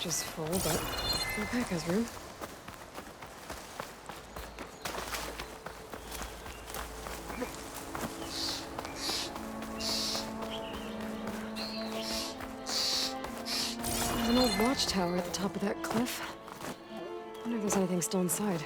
storage is full, but my pack has room. There's an old watchtower at the top of that cliff. I wonder if there's anything still inside.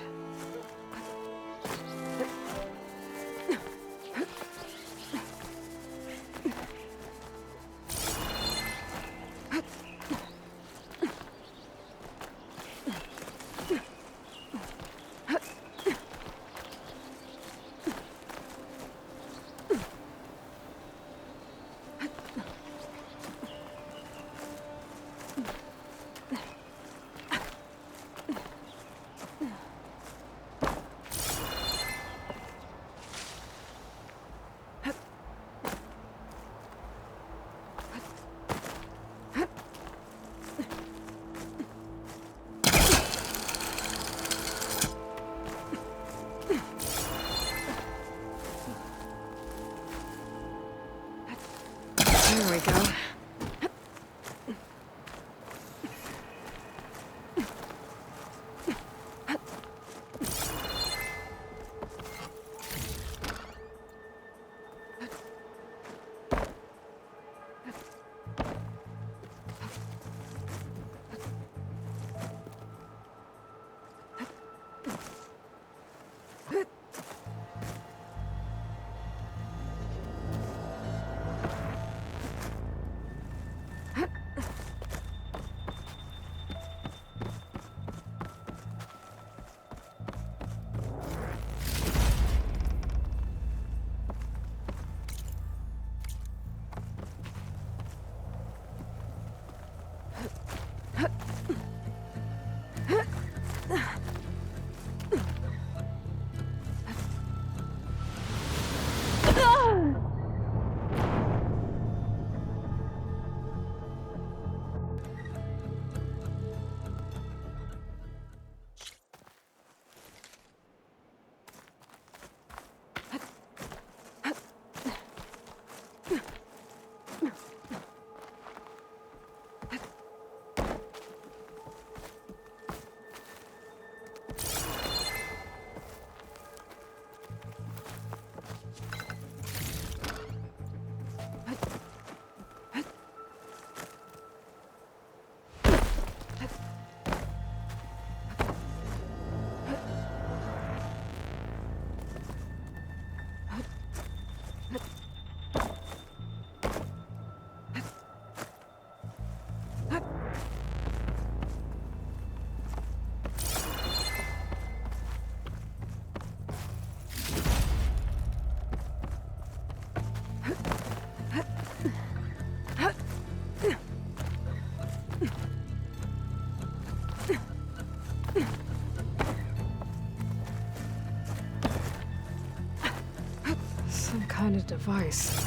There we go. Some kind of device.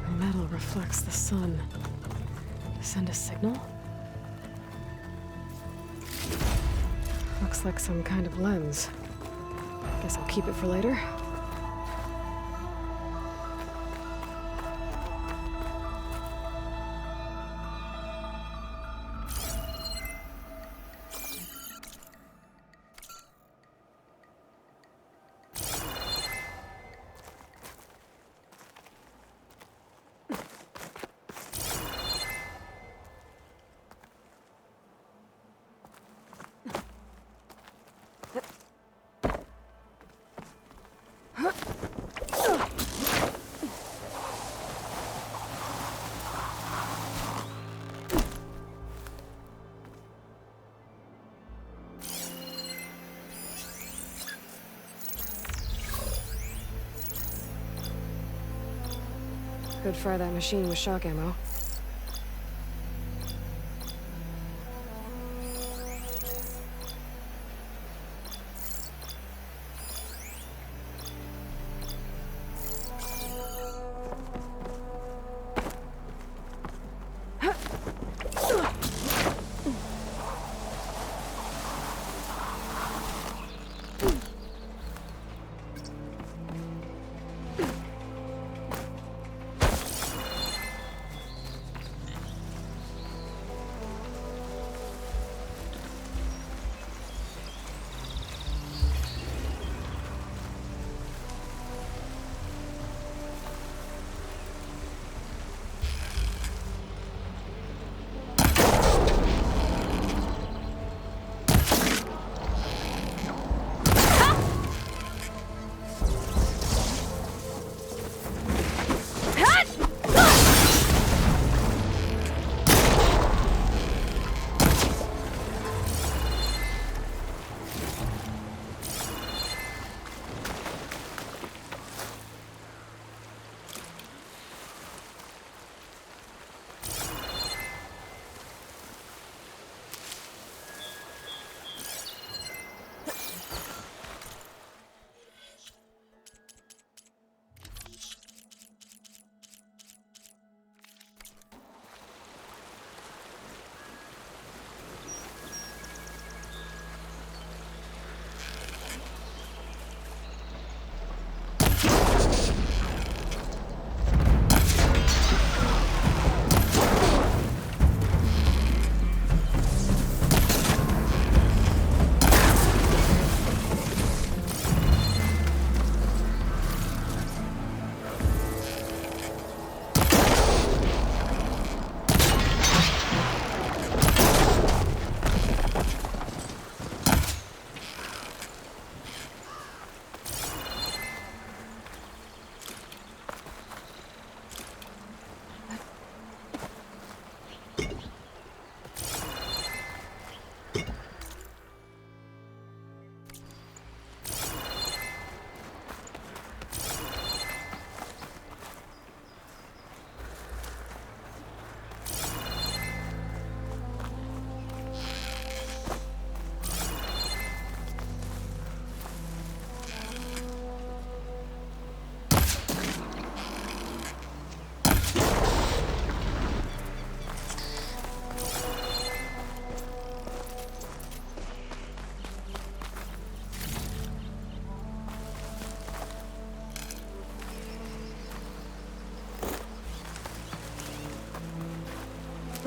The metal reflects the sun. To send a signal? Looks like some kind of lens. Guess I'll keep it for later. Could fry that machine with shock ammo.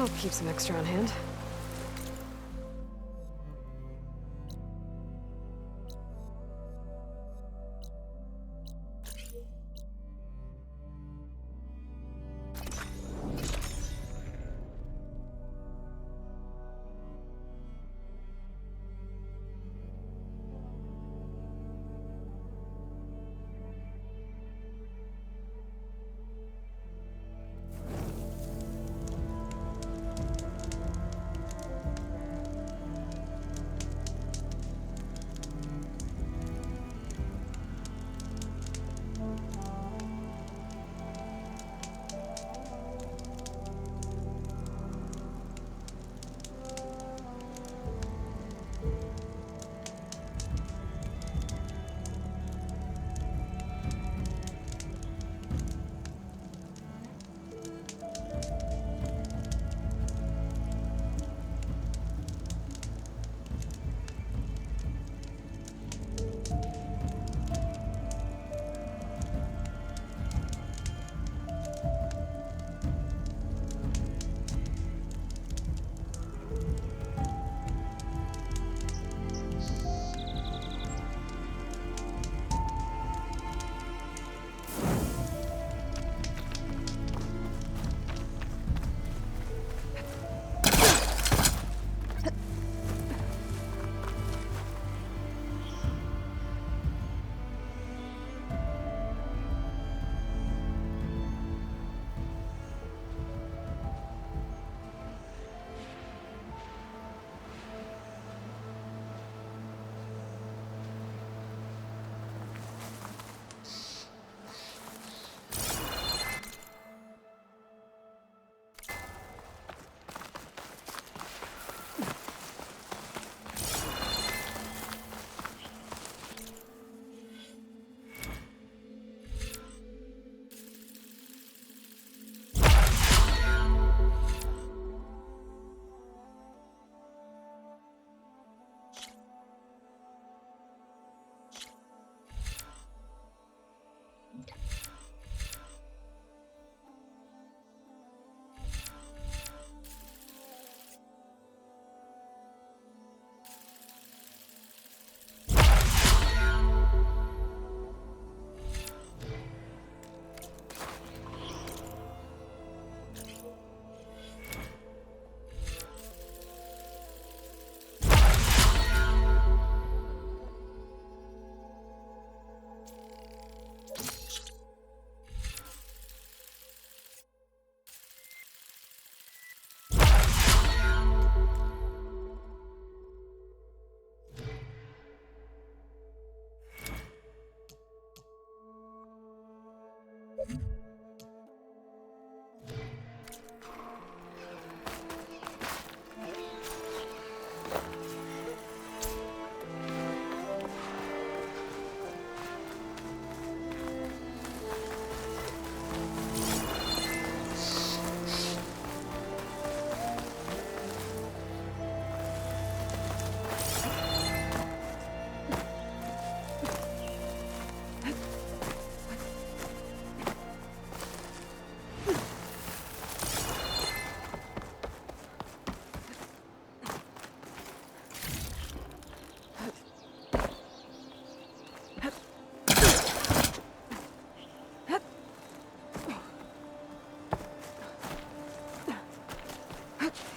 I'll keep some extra on hand.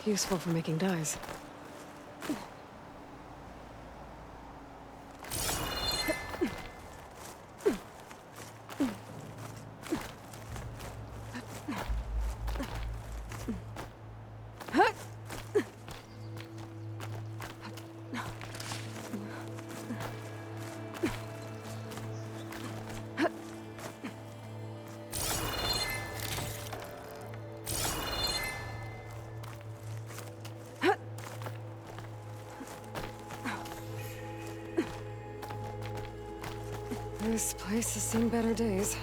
Useful for making dyes. This place has seen better days.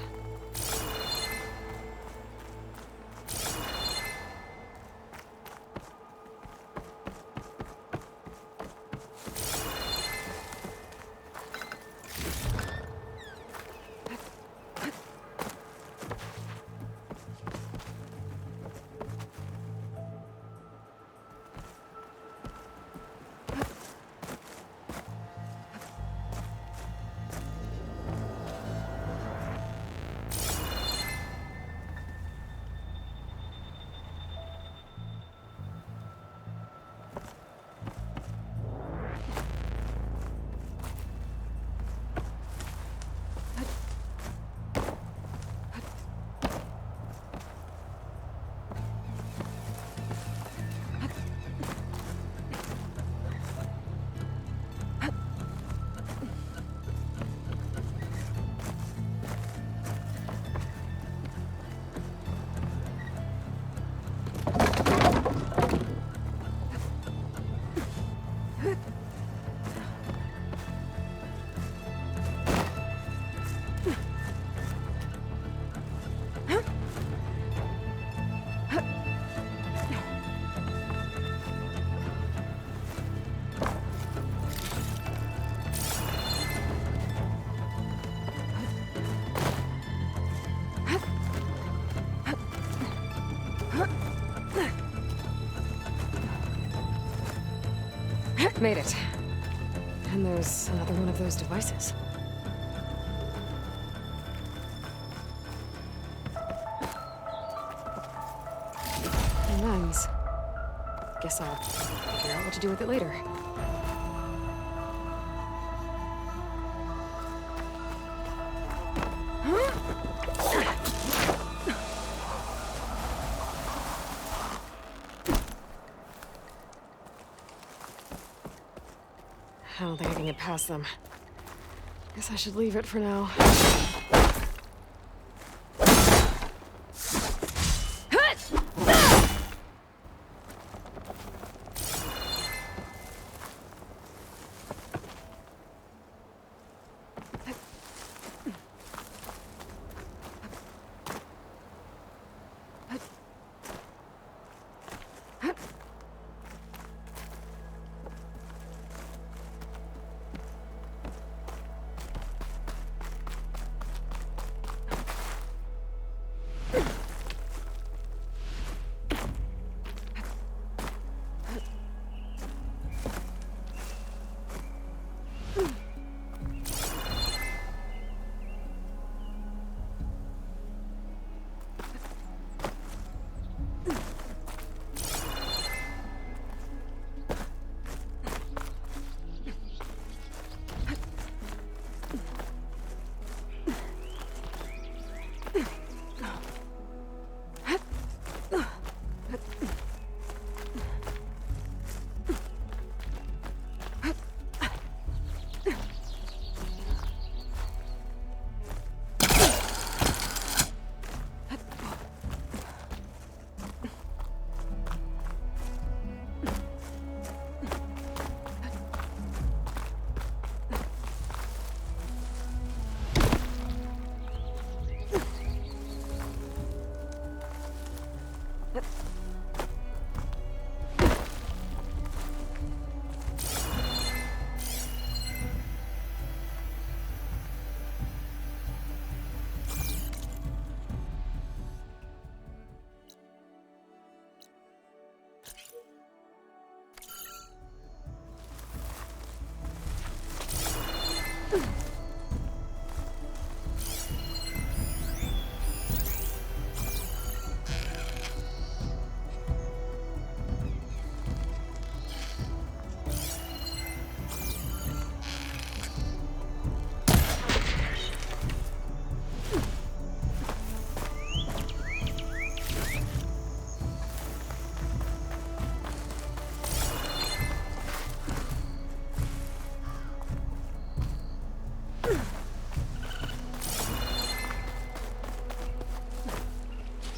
Made it. And there's another one of those devices. A lens. Guess I'll figure out what to do with it later. I don't think I can get past them. Guess I should leave it for now.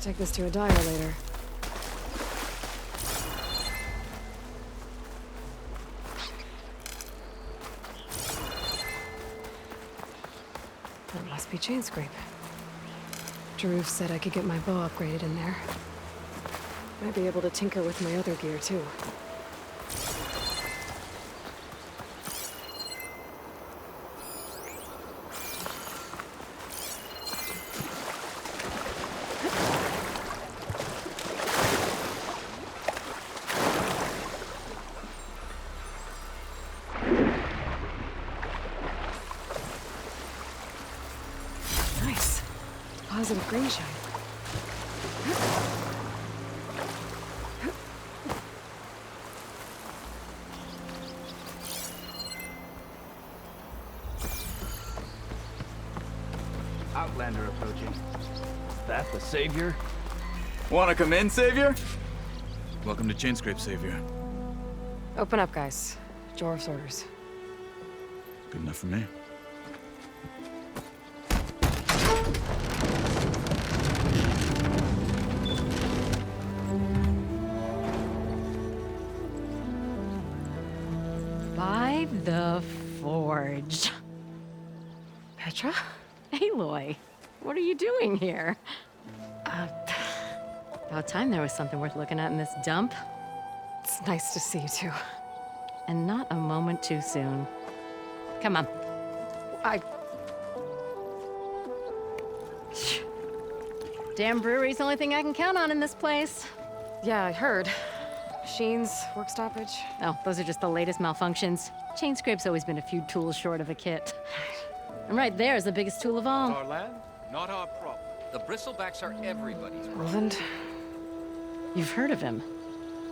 Take this to a dyer later. That must be chain scrape. Jaruf said I could get my bow upgraded in there. Might be able to tinker with my other gear too. Positive green shine. Outlander approaching. Is that the Savior? Wanna come in, Savior? Welcome to Chainscrape, Savior. Open up, guys. Jorv's orders. Good enough for me. By the Forge. Petra? Aloy, what are you doing here? About time there was something worth looking at in this dump. It's nice to see you too. And not a moment too soon. Come on. Damn brewery's the only thing I can count on in this place. Yeah, I heard. Machines, work stoppage. Oh, those are just the latest malfunctions. Chain scrape's always been a few tools short of a kit. And right there is the biggest tool of all. Our land, not our problem. The bristlebacks are everybody's problem. Roland? You've heard of him,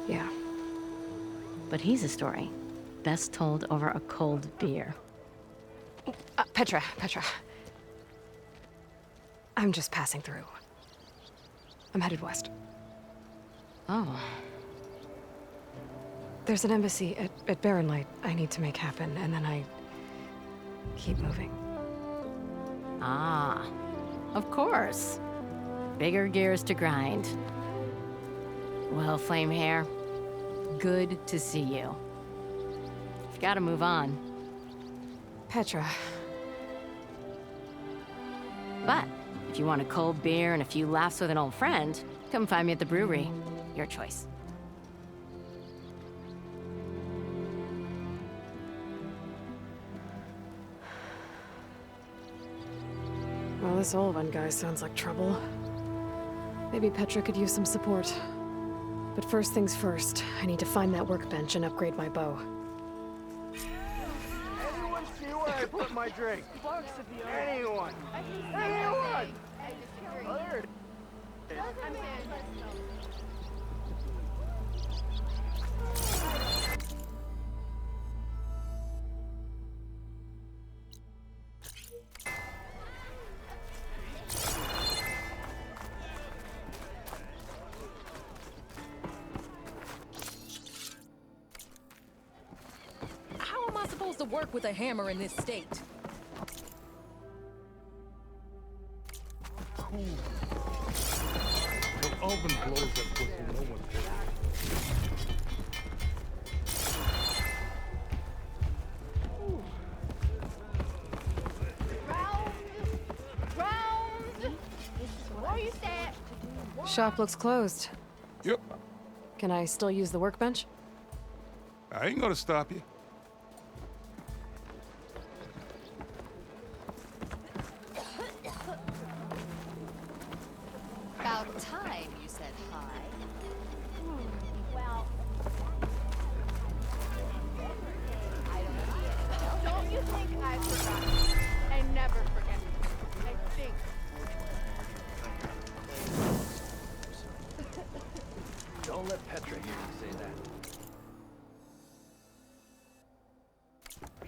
Yeah. but he's a story best told over a cold beer. Petra. I'm just passing through. I'm headed west. Oh, There's an embassy at Barren Light I need to make happen, and then I keep moving. ah, of course. Bigger gears to grind. Well, Flame Hair, good to see you. You've got to move on. Petra, But if you want a cold beer and a few laughs with an old friend, come find me at the brewery. Your choice. well, this old one guy sounds like trouble. Maybe Petra could use some support. But first things first, I need to find that workbench and upgrade my bow. Anyone see where I put my drink? Anyone? Anyone? Oh, there it is. How am I supposed to work with a hammer in this state? The oven blows that pussy, no one cares. Shop looks closed. Yep, Can I still use the workbench? I ain't gonna stop you. About time you said hi. Well, Don't you think I've forgotten? I never forget. I think. Don't let Petra hear you say that.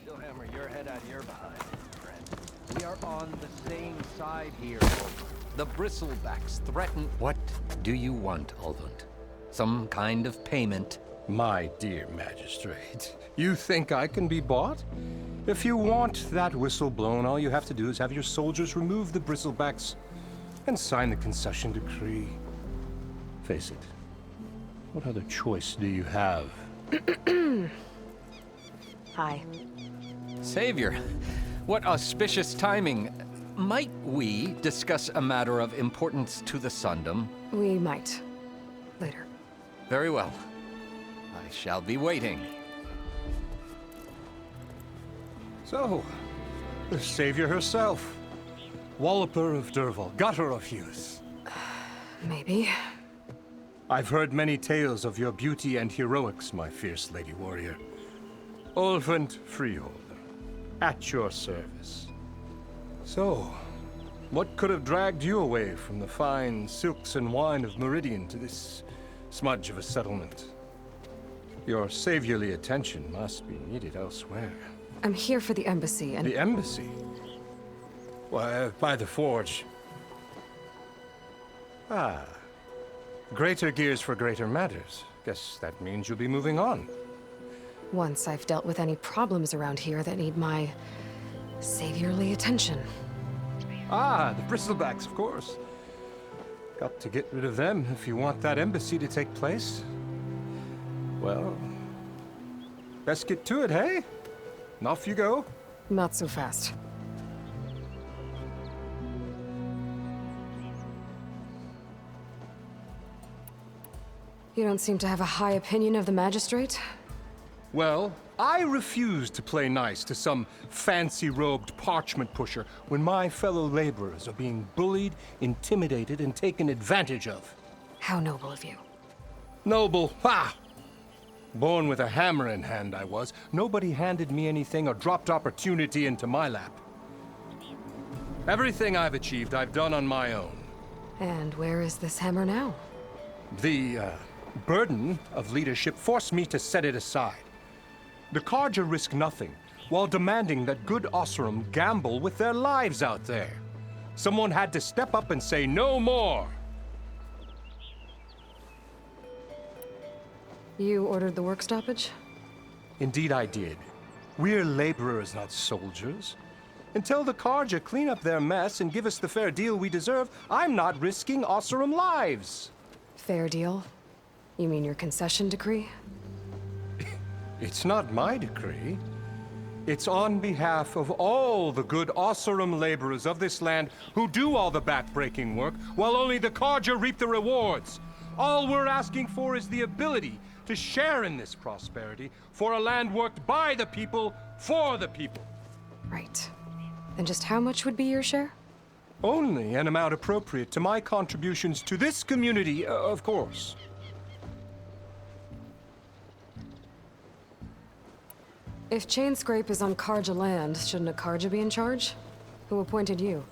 She'll hammer your head out of your behind, friend. We are on the same side here. The bristlebacks threaten. What do you want, Alvund? Some kind of payment? My dear magistrate, you think I can be bought? If you want that whistle blown, all you have to do is have your soldiers remove the bristlebacks and sign the concession decree. Face it, what other choice do you have? Hi. Savior, what auspicious timing. Might we discuss a matter of importance to the Sundom? We might. Later. Very well. I shall be waiting. So, the savior herself. Walloper of Derval, gutter of youth. Maybe. I've heard many tales of your beauty and heroics, my fierce lady warrior. Ulfund Freeholder, at your service. So, what could have dragged you away from the fine silks and wine of Meridian to this smudge of a settlement? Your saviorly attention must be needed elsewhere. I'm here for the embassy and... The embassy? Why, by the forge. Ah. Greater gears for greater matters. Guess that means you'll be moving on. Once I've dealt with any problems around here that need my saviorly attention. Ah, the bristlebacks, of course. Got to get rid of them if you want that embassy to take place. Well, best get to it, hey? And off you go. Not so fast. You don't seem to have a high opinion of the magistrate? Well, I refuse to play nice to some fancy-robed parchment pusher when my fellow laborers are being bullied, intimidated, and taken advantage of. How noble of you. Noble, ha! Born with a hammer in hand, I was. Nobody handed me anything or dropped opportunity into my lap. Everything I've achieved, I've done on my own. And where is this hammer now? The burden of leadership forced me to set it aside. The Carja risk nothing, while demanding that good Oseram gamble with their lives out there. Someone had to step up and say no more. You ordered the work stoppage? Indeed I did. We're laborers, not soldiers. Until the Carja clean up their mess and give us the fair deal we deserve, I'm not risking Oseram lives. Fair deal? You mean your concession decree? It's not my decree. It's on behalf of all the good Oseram laborers of this land who do all the back-breaking work, while only the Carja reap the rewards. All we're asking for is the ability to share in this prosperity for a land worked by the people, for the people. Right. Then just how much would be your share? Only an amount appropriate to my contributions to this community, of course. If Chainscrape is on Carja land, shouldn't a Carja be in charge? Who appointed you?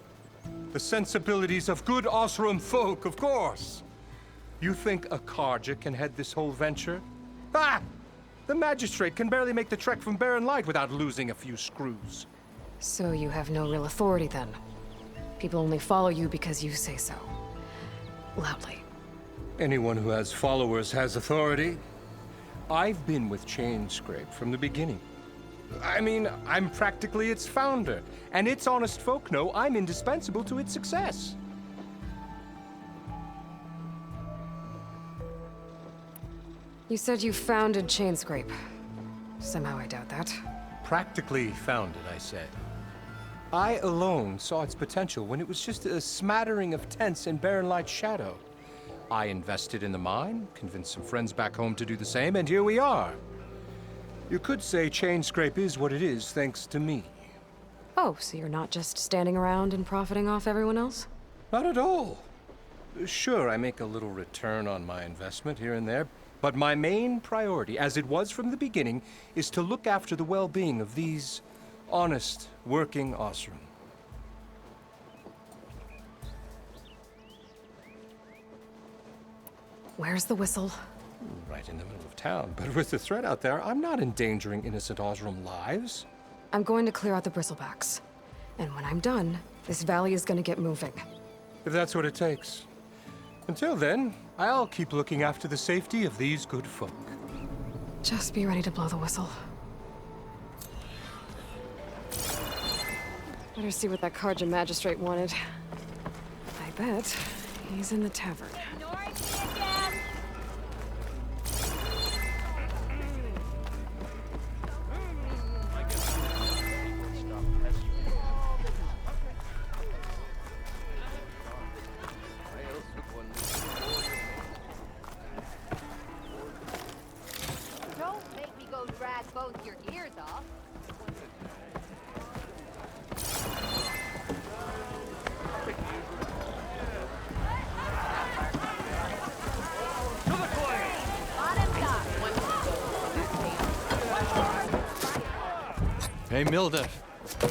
The sensibilities of good Oseram folk, of course. You think a Carja can head this whole venture? Ah! The magistrate can barely make the trek from Barren Light without losing a few screws. So you have no real authority then? People only follow you because you say so. Loudly. Anyone who has followers has authority. I've been with Chainscrape from the beginning. I mean, I'm practically its founder, and its honest folk know I'm indispensable to its success. You said you founded Chainscrape. Somehow I doubt that. Practically founded, I said. I alone saw its potential when it was just a smattering of tents in Barren Light's shadow. I invested in the mine, convinced some friends back home to do the same, and here we are. You could say Chainscrape is what it is thanks to me. Oh, so you're not just standing around and profiting off everyone else? Not at all. Sure, I make a little return on my investment here and there, but my main priority, as it was from the beginning, is to look after the well-being of these honest, working Oseram. Where's the whistle? Right in the middle of town, but with the threat out there, I'm not endangering innocent Oseram lives. I'm going to clear out the bristlebacks. And when I'm done, this valley is going to get moving. If that's what it takes. Until then, I'll keep looking after the safety of these good folk. Just be ready to blow the whistle. Better see what that Carja magistrate wanted. I bet he's in the tavern. Don't make me go drag both your ears off. Hey, Milda.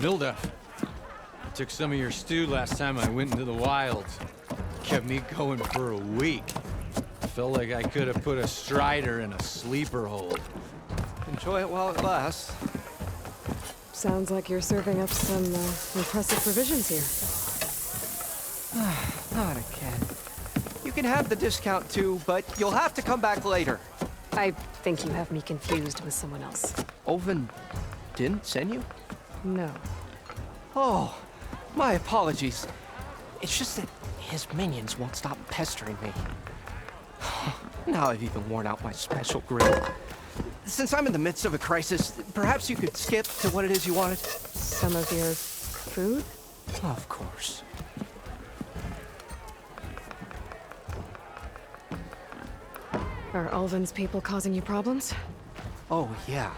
Milda. I took some of your stew last time I went into the wilds. Kept me going for a week. Felt like I could have put a strider in a sleeper hold. Enjoy it while it lasts. Sounds like you're serving up some impressive provisions here. Not again. You can have the discount too, but you'll have to come back later. I think you have me confused with someone else. Oven didn't send you? No. Oh, my apologies. It's just that his minions won't stop pestering me. Now I've even worn out my special grill. Since I'm in the midst of a crisis, perhaps you could skip to what it is you wanted? Some of your food? Of course. Are Ulvin's people causing you problems? Oh, yeah.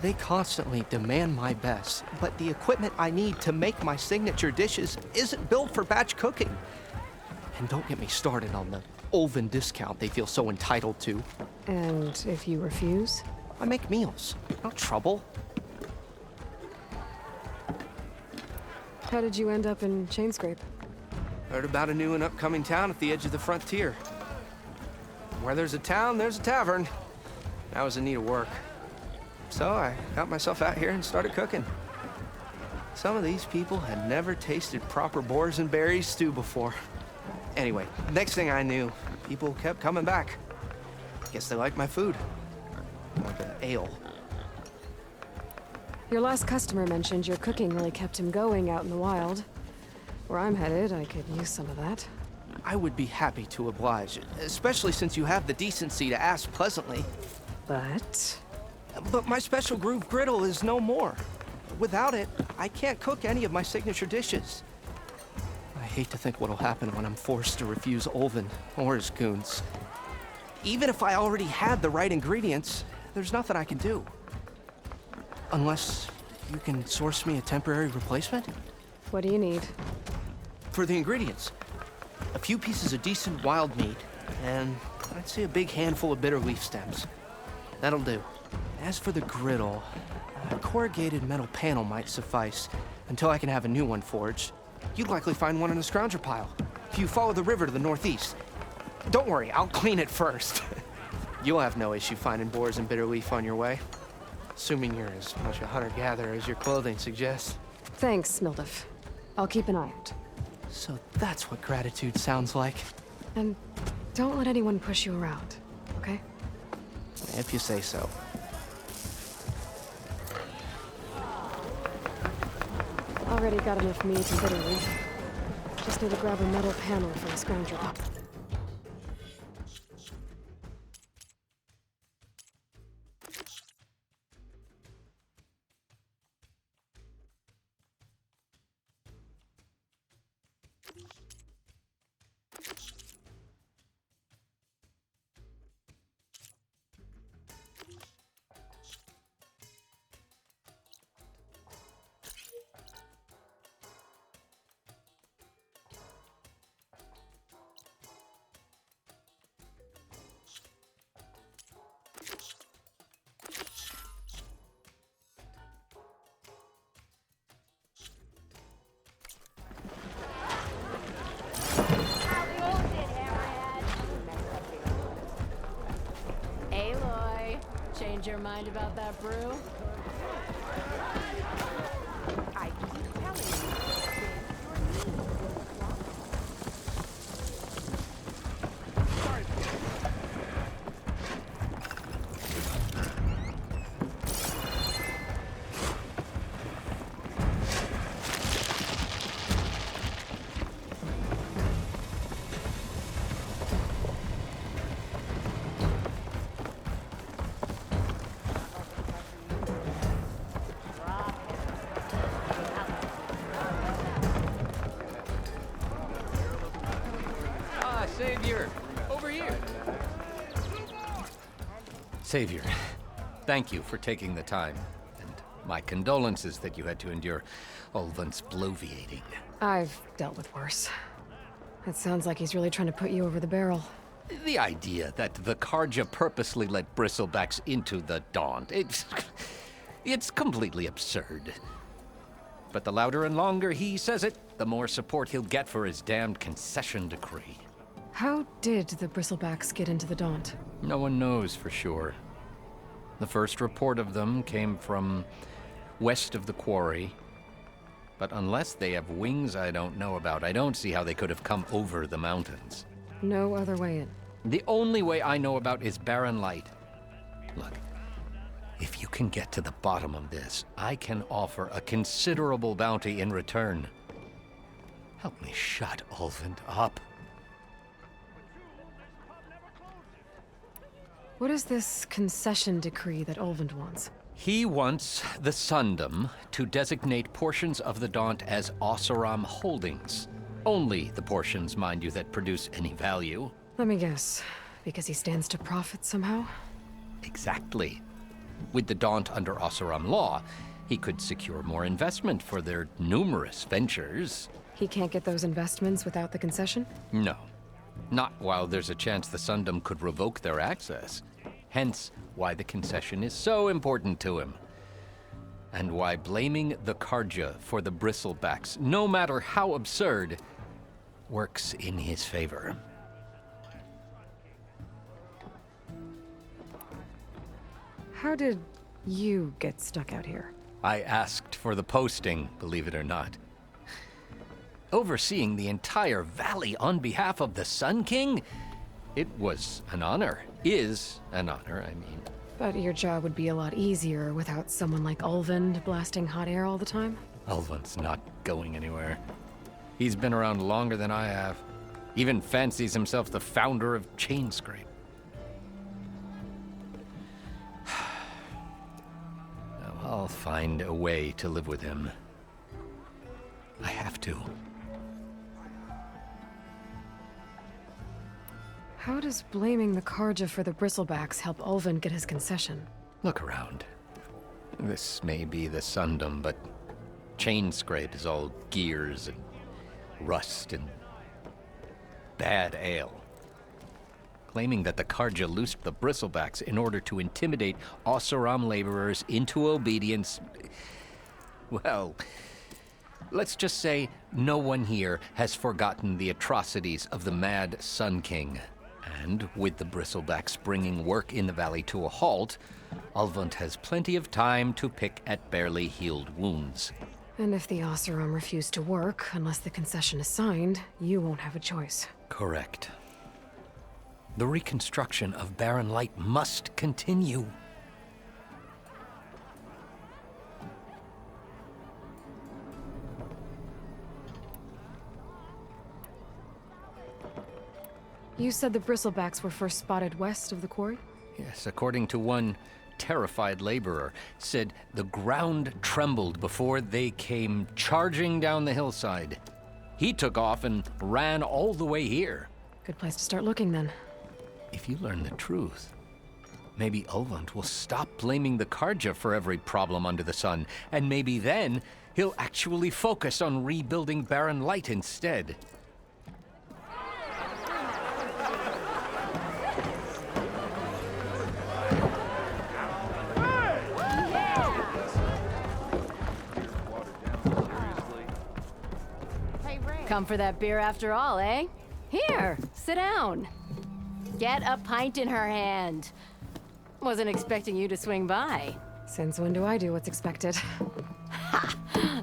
They constantly demand my best, but the equipment I need to make my signature dishes isn't built for batch cooking. And don't get me started on the Olven discount they feel so entitled to. And if you refuse? I make meals. No trouble. How did you end up in Chainscrape? Heard about a new and upcoming town at the edge of the frontier. Where there's a town, there's a tavern. I was in need of work. So I got myself out here and started cooking. Some of these people had never tasted proper boars and berries stew before. Anyway, next thing I knew, people kept coming back. Guess they liked my food. Or the ale. Your last customer mentioned your cooking really kept him going out in the wild. Where I'm headed, I could use some of that. I would be happy to oblige, especially since you have the decency to ask pleasantly. But my special groove griddle is no more. Without it, I can't cook any of my signature dishes. I hate to think what'll happen when I'm forced to refuse Olven or his goons. Even if I already had the right ingredients, there's nothing I can do. Unless you can source me a temporary replacement? What do you need? For the ingredients, a few pieces of decent wild meat, and I'd say a big handful of bitter leaf stems. That'll do. As for the griddle, a corrugated metal panel might suffice until I can have a new one forged. You'd likely find one in a scrounger pile if you follow the river to the northeast. Don't worry, I'll clean it first. You'll have no issue finding boars and bitter leaf on your way. Assuming you're as much a hunter-gatherer as your clothing suggests. Thanks, Mildef. I'll keep an eye out. So that's what gratitude sounds like. And don't let anyone push you around, okay? If you say so. Already got enough meat and bitter leaf. Just need to grab a metal panel for a scrounger. Aloy, change your mind about that brew? I keep telling you. Savior, over here. Savior, thank you for taking the time, and my condolences that you had to endure Olven's bloviating. I've dealt with worse. It sounds like he's really trying to put you over the barrel. The idea that the Karja purposely let bristlebacks into the Daunt, it's completely absurd. But the louder and longer he says it, the more support he'll get for his damned concession decree. How did the Bristlebacks get into the Daunt? No one knows for sure. The first report of them came from west of the quarry. But unless they have wings I don't know about, I don't see how they could have come over the mountains. No other way in. The only way I know about is barren light. Look, if you can get to the bottom of this, I can offer a considerable bounty in return. Help me shut Olven up. What is this concession decree that Olvend wants? He wants the Sundom to designate portions of the Daunt as Oseram holdings. Only the portions, mind you, that produce any value. Let me guess. Because he stands to profit somehow? Exactly. With the Daunt under Oseram law, he could secure more investment for their numerous ventures. He can't get those investments without the concession? No. Not while there's a chance the Sundom could revoke their access. Hence why the concession is so important to him. And why blaming the Karja for the bristlebacks, no matter how absurd, works in his favor. How did you get stuck out here? I asked for the posting, believe it or not. Overseeing the entire valley on behalf of the Sun King? It was an honor. Is an honor, I mean. But your job would be a lot easier without someone like Ulvund blasting hot air all the time? Ulvund's not going anywhere. He's been around longer than I have. Even fancies himself the founder of Chainscrape. I'll find a way to live with him. I have to. How does blaming the Karja for the bristlebacks help Ulvund get his concession? Look around. This may be the Sundom, but Chainscrape is all gears and rust and bad ale. Claiming that the Karja loosed the bristlebacks in order to intimidate Oseram laborers into obedience. Well, let's just say no one here has forgotten the atrocities of the Mad Sun King. And with the bristlebacks bringing work in the valley to a halt, Ulvund has plenty of time to pick at barely healed wounds. And if the Oseram refuse to work, unless the concession is signed, you won't have a choice. Correct. The reconstruction of Barren Light must continue. You said the bristlebacks were first spotted west of the quarry? Yes, according to one terrified laborer, said the ground trembled before they came charging down the hillside. He took off and ran all the way here. Good place to start looking, then. If you learn the truth, maybe Ulvund will stop blaming the Karja for every problem under the sun, and maybe then he'll actually focus on rebuilding Barren Light instead. Come for that beer after all, eh? Here, sit down. Get a pint in her hand. Wasn't expecting you to swing by. Since when do I do what's expected? Ha!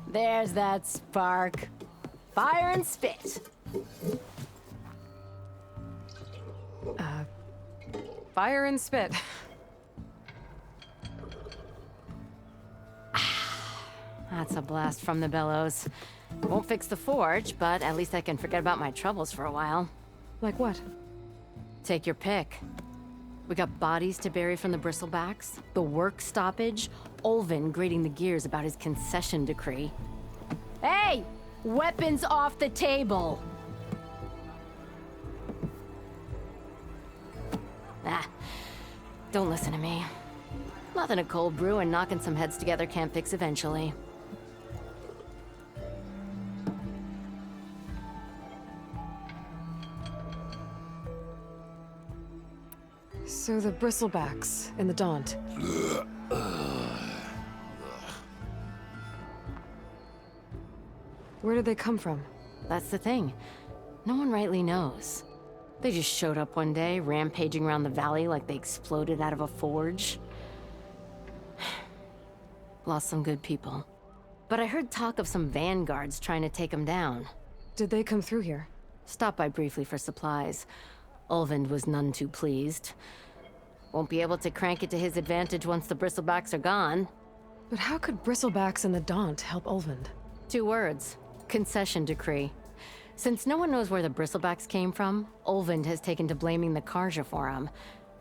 There's that spark. Fire and spit. Fire and spit. That's a blast from the bellows. Won't fix the forge, but at least I can forget about my troubles for a while. Like what? Take your pick. We got bodies to bury from the bristlebacks, the work stoppage, Ulvund grating the gears about his concession decree. Hey! Weapons off the table! Don't listen to me. Nothing a cold brew and knocking some heads together can't fix eventually. So the bristlebacks in the Daunt. Where did they come from? That's the thing. No one rightly knows. They just showed up one day, rampaging around the valley like they exploded out of a forge. Lost some good people. But I heard talk of some vanguards trying to take them down. Did they come through here? Stopped by briefly for supplies. Ulvund was none too pleased. Won't be able to crank it to his advantage once the bristlebacks are gone. But how could bristlebacks in the Daunt help Ulvund? 2 words. Concession decree. Since no one knows where the bristlebacks came from, Ulvund has taken to blaming the Karja for him.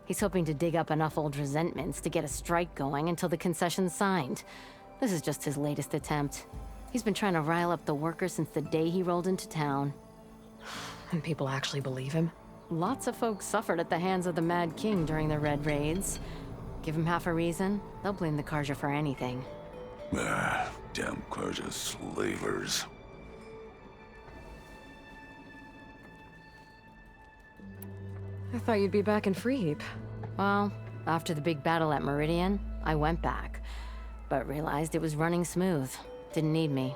He's hoping to dig up enough old resentments to get a strike going until the concession's signed. This is just his latest attempt. He's been trying to rile up the workers since the day he rolled into town. And people actually believe him? Lots of folks suffered at the hands of the Mad King during the Red Raids. Give him half a reason, they'll blame the Karja for anything. Damn Karja slavers. I thought you'd be back in Freeheap. Well, after the big battle at Meridian, I went back, but realized it was running smooth. Didn't need me.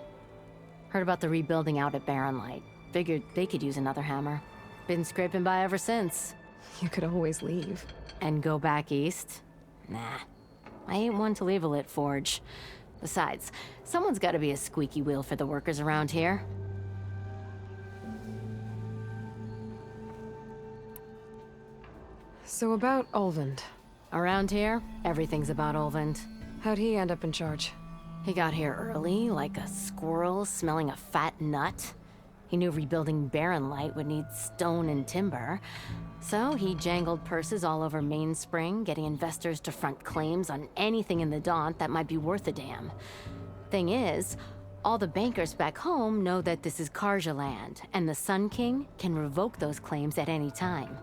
Heard about the rebuilding out at Barren Light. Figured they could use another hammer. Been scraping by ever since. You could always leave. And go back east? Nah. I ain't one to leave a lit forge. Besides, someone's gotta be a squeaky wheel for the workers around here. So about Ulvund. Around here, everything's about Ulvund. How'd he end up in charge? He got here early, like a squirrel smelling a fat nut. He knew rebuilding Barren Light would need stone and timber. So he jangled purses all over Mainspring, getting investors to front claims on anything in the Daunt that might be worth a damn. Thing is, all the bankers back home know that this is Karja land, and the Sun King can revoke those claims at any time.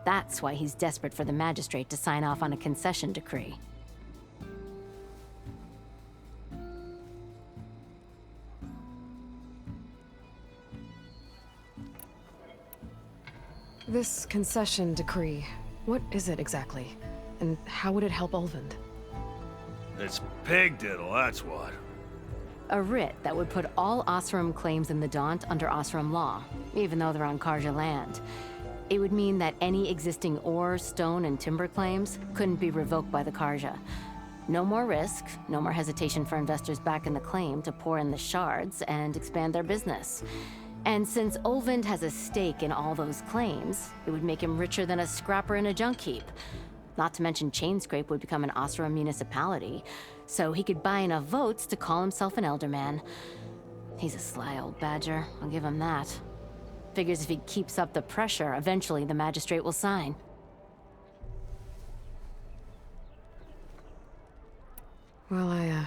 That's why he's desperate for the magistrate to sign off on a concession decree. This concession decree, what is it exactly? And how would it help Ulvund? It's pig diddle, that's what. A writ that would put all Osram claims in the Daunt under Osram law, even though they're on Karja land. It would mean that any existing ore, stone, and timber claims couldn't be revoked by the Karja. No more risk, no more hesitation for investors back in the claim to pour in the shards and expand their business. And since Ulvund has a stake in all those claims, it would make him richer than a scrapper in a junk heap. Not to mention Chainscrape would become an Osram municipality, so he could buy enough votes to call himself an Elderman. He's a sly old badger, I'll give him that. Figures if he keeps up the pressure, eventually the magistrate will sign. Well, I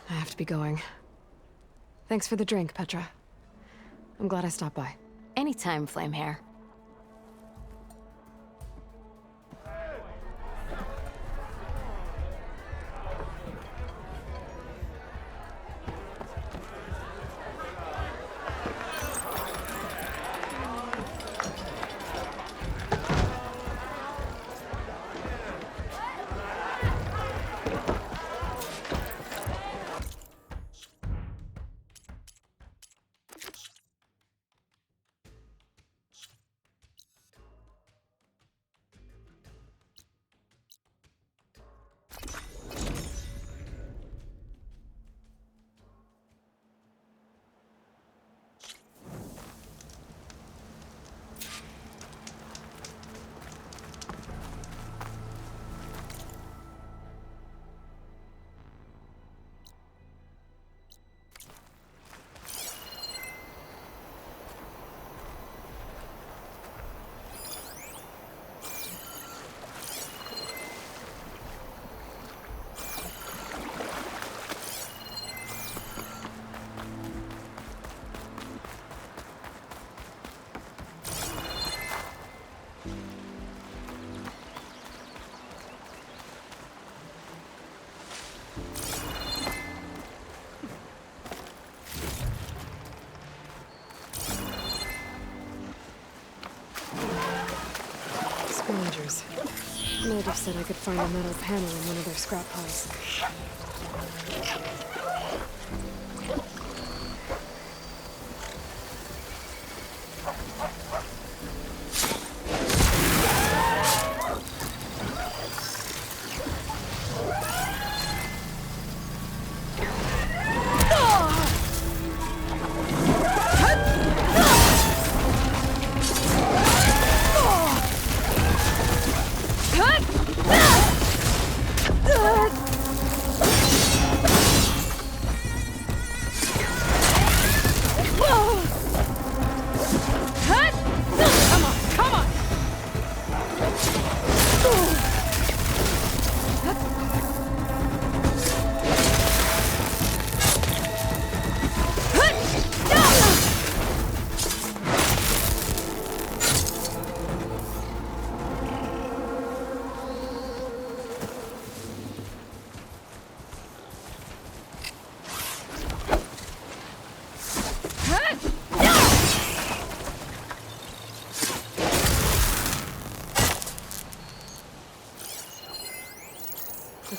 have to be going. Thanks for the drink, Petra. I'm glad I stopped by. Anytime, Flamehair. Scavengers. Native said I could find a metal panel in one of their scrap piles.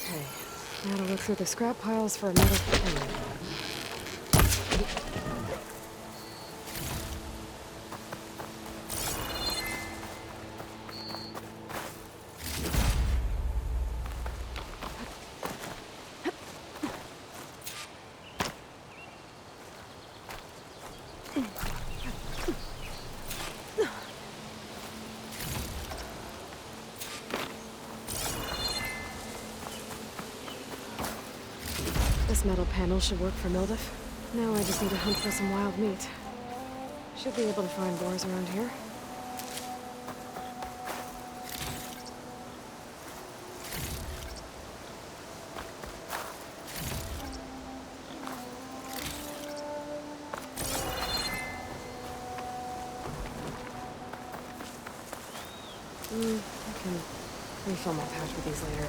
Okay, now to look through the scrap piles for a metal pen. This metal panel should work for Mildef. Now I just need to hunt for some wild meat. Should be able to find boars around here. I can refill my pouch with these later.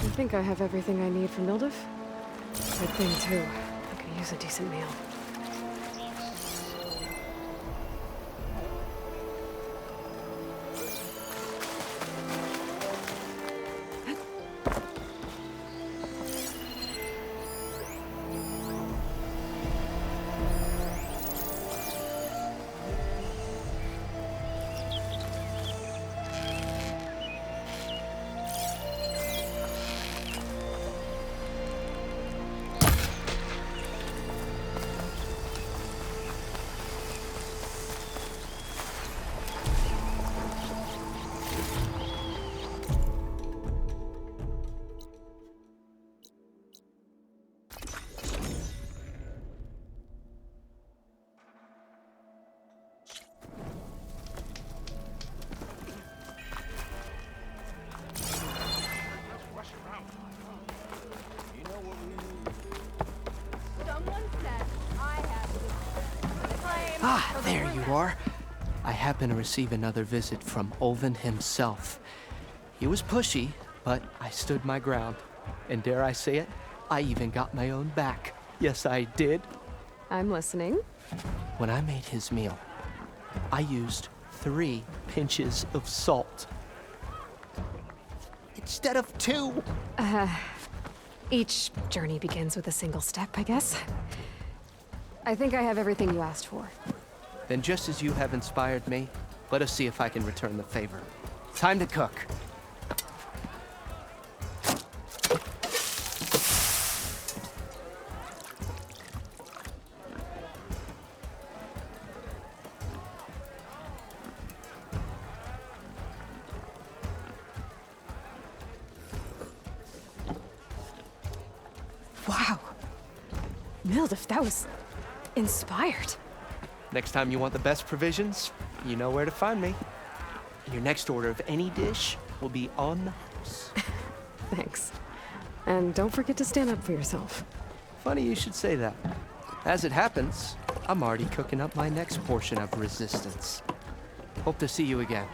I think I have everything I need for Mildef. Good thing, too. I could use a decent meal. Ah, there you are. I happen to receive another visit from Olvin himself. He was pushy, but I stood my ground. And dare I say it, I even got my own back. Yes, I did. I'm listening. When I made his meal, I used 3 pinches of salt. Instead of 2. Each journey begins with a single step, I guess. I think I have everything you asked for. Then just as you have inspired me, let us see if I can return the favor. Time to cook. Wow. Mildef, that was inspired. Next time you want the best provisions, you know where to find me. And your next order of any dish will be on the house. Thanks. And don't forget to stand up for yourself. Funny you should say that. As it happens, I'm already cooking up my next portion of resistance. Hope to see you again.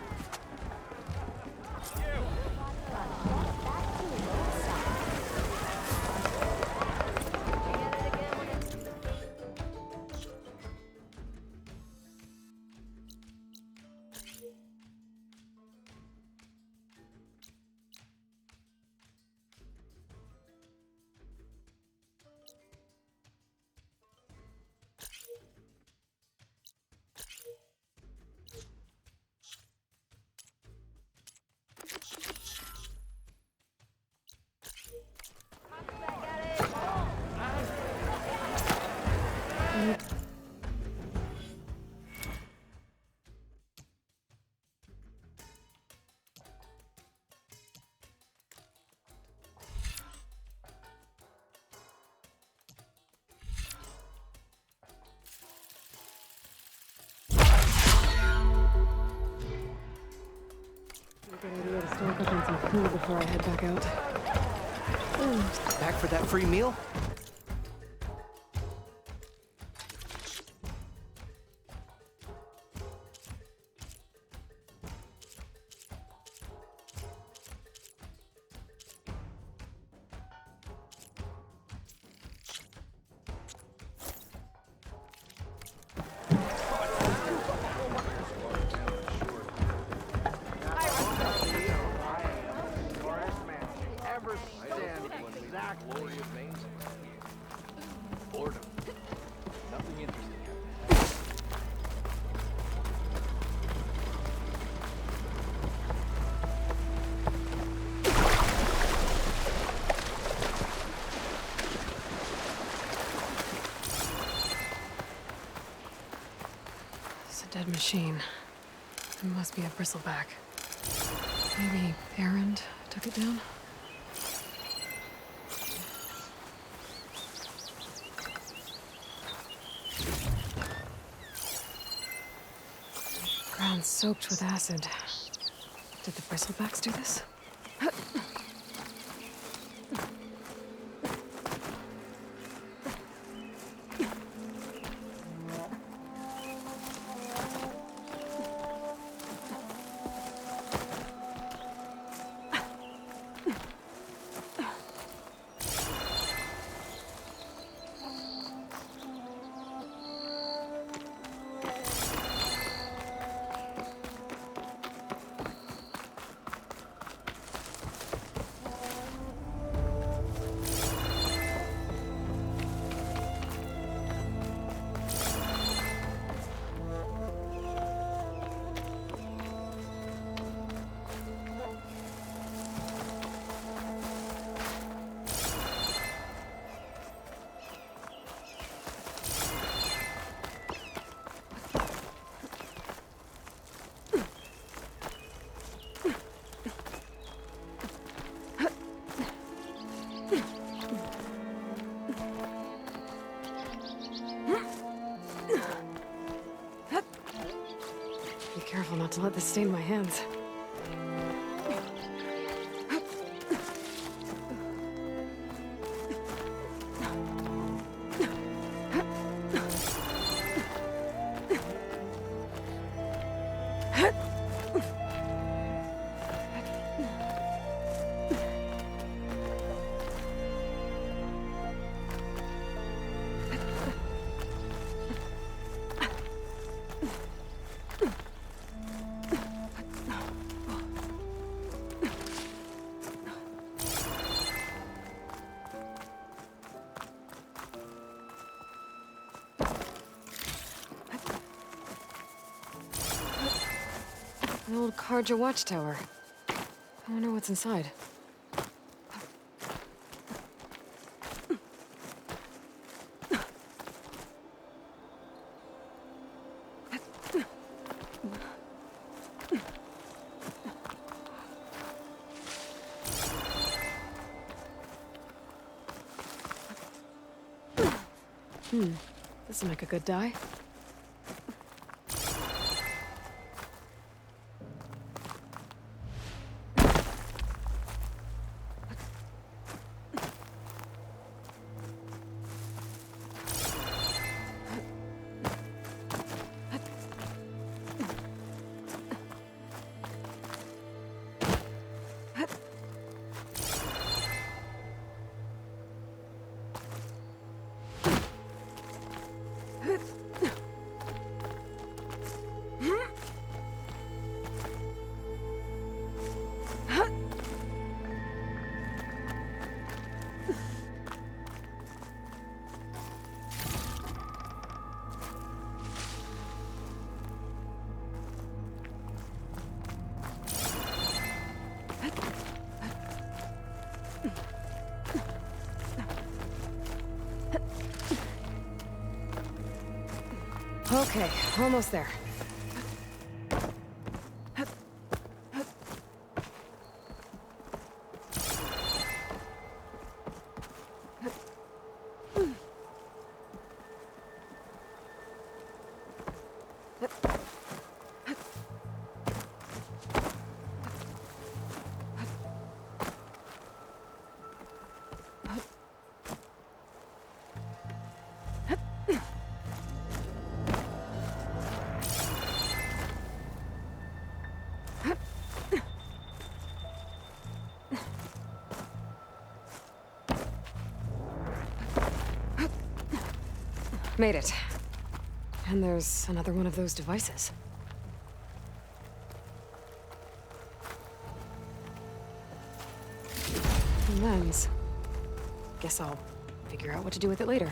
Good idea to stock up on some food before I head back out. Back for that free meal? Dead machine. It must be a bristleback. Maybe Errand took it down? Ground soaked with acid. Did the bristlebacks do this? Be careful not to let this stain my hands. An old Karja watchtower. I wonder what's inside. This'll make a good dye. Okay, almost there. Made it. And there's another one of those devices. A lens. Guess I'll figure out what to do with it later.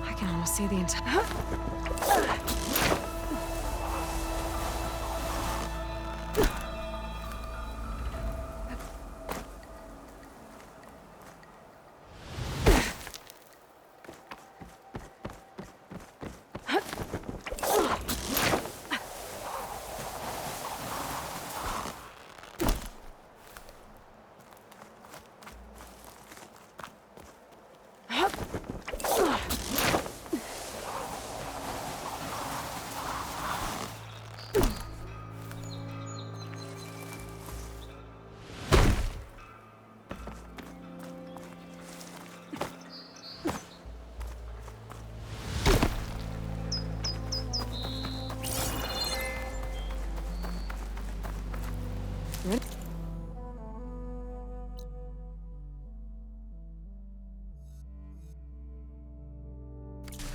I can almost see the entire...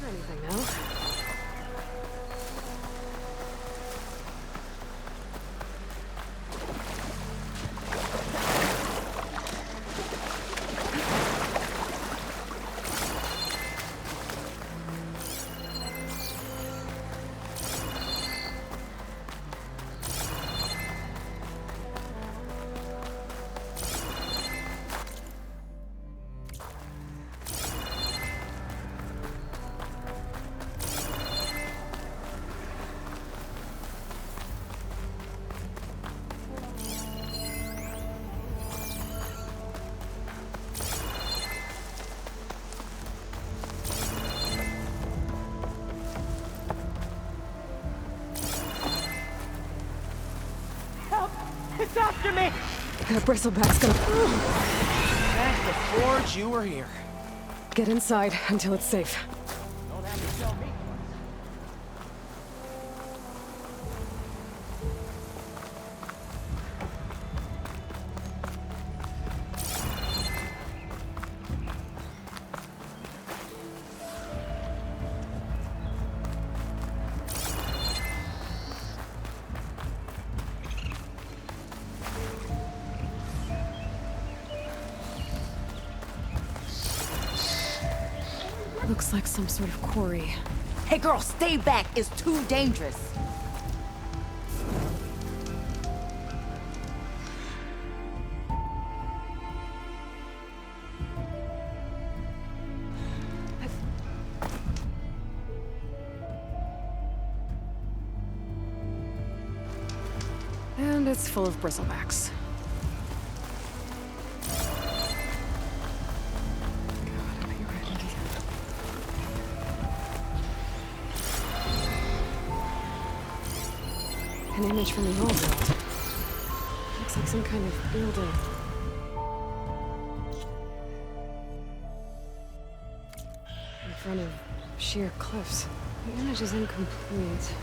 Anything now? It's after me! That bristleback's gonna... Thank the Forge you were here. Get inside until it's safe. Don't have to tell me. Looks like some sort of quarry. Hey girl, stay back. It's too dangerous. And it's full of bristlebacks. An image from the old world. Looks like some kind of building. In front of sheer cliffs. The image is incomplete.